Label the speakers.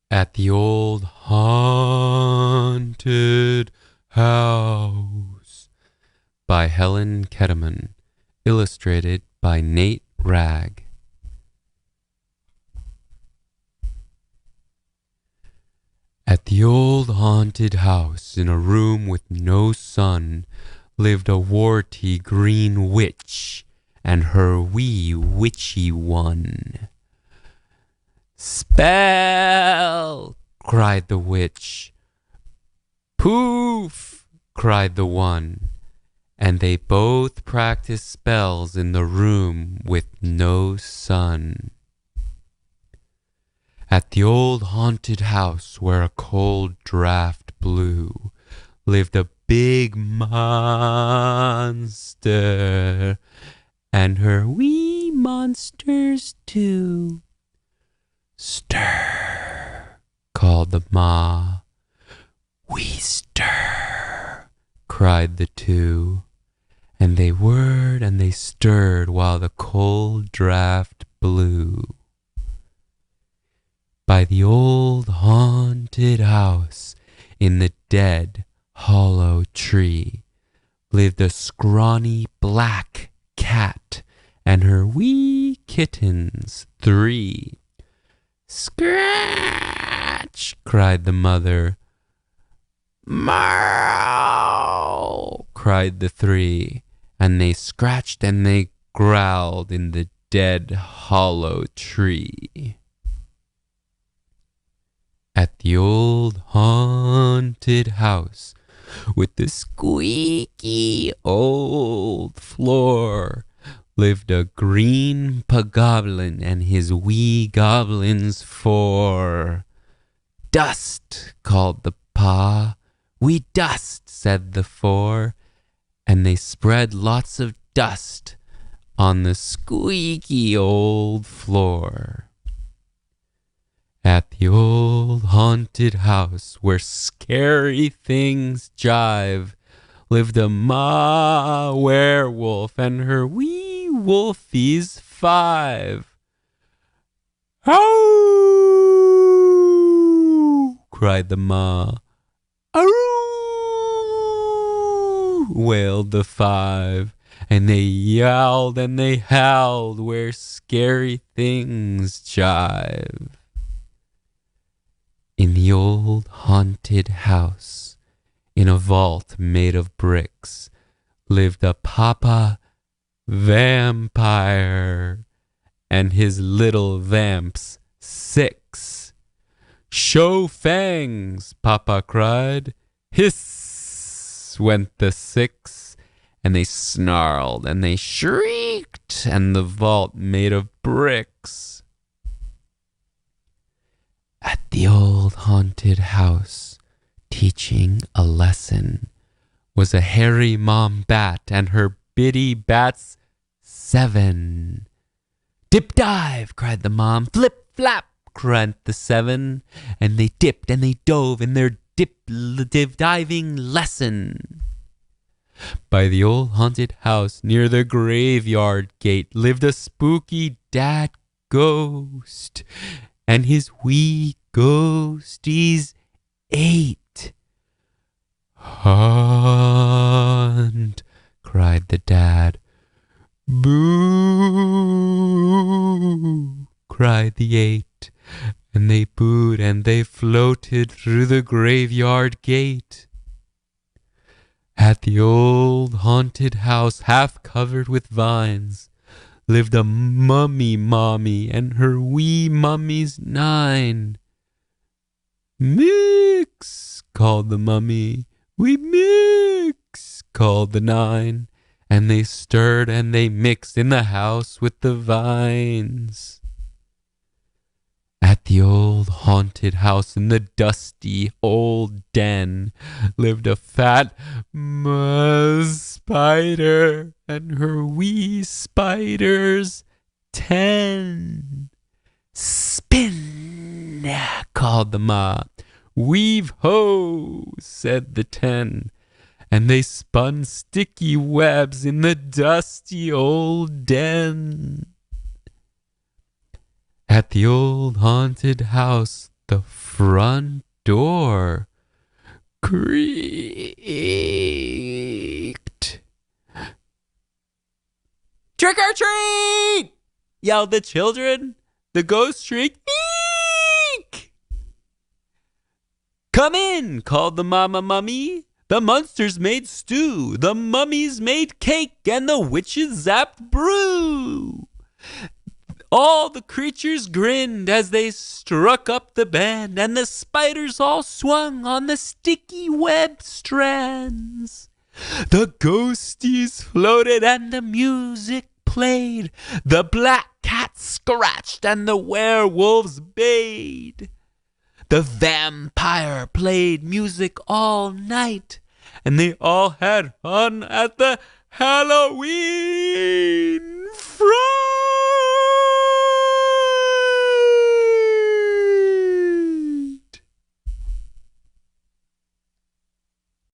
Speaker 1: At the old haunted house by Helen Ketterman, illustrated by Nate Ragg. At the old haunted house, in a room with no sun, lived a warty green witch and her wee witchy one. "Spell!" cried the witch. "Poof!" cried the one, and they both practiced spells in the room with no sun. At the old haunted house where a cold draft blew, lived a big monster, and her wee monsters too. "Stir!" called the ma. "We stir!" cried the two, and they whirred and they stirred while the cold draft blew. By the old haunted house in the dead hollow tree lived a scrawny black cat and her wee kittens three. "Scratch!" cried the mother. "Meow!" cried the three, and they scratched and they growled in the dead hollow tree. At the old haunted house with the squeaky old floor lived a green goblin and his wee goblins four. "Dust!" called the pa. "We dust!" said the four, and they spread lots of dust on the squeaky old floor. At the old haunted house where scary things jive lived a ma werewolf and her wee wolfies five. "Ow!" cried the ma. "Ow!" wailed the five, and they yowled and they howled where scary things jive. In the old haunted house, in a vault made of bricks, lived a papa vampire and his little vamps six. "Show fangs!" papa cried. "Hiss!" went the six, and they snarled and they shrieked, and the vault made of bricks. At the old haunted house, teaching a lesson, was a hairy mom bat and her bitty bats seven. "Dip dive!" cried the mom. "Flip flap!" cried the seven, and they dipped and they dove in their diving lesson. By the old haunted house near the graveyard gate lived a spooky dad ghost, and his wee ghosties eight. "Hunt!" cried the dad. "Boo!" cried the eight, and they booed and they floated through the graveyard gate. At the old haunted house half covered with vines lived a mummy mommy and her wee mummies nine. "Mix!" called the mummy. "We mix!" called the nine, and they stirred and they mixed in the house with the vines. At the old haunted house in the dusty old den lived a fat spider and her wee spiders 10. "Spin!" called the ma. "Weave ho!" said the 10, and they spun sticky webs in the dusty old den. At the old haunted house The front door creaked. Trick or treat! Yelled the children. The ghost shrieked, eek! Come in, called the mummy. The monsters made stew, the mummies made cake, and the witches zapped brew. All the creatures grinned as they struck up the band, and the spiders all swung on the sticky web strands. The ghosties floated and the music played. The black cat scratched and the werewolves bayed. The vampire played music all night, and they all had fun at the Halloween Fright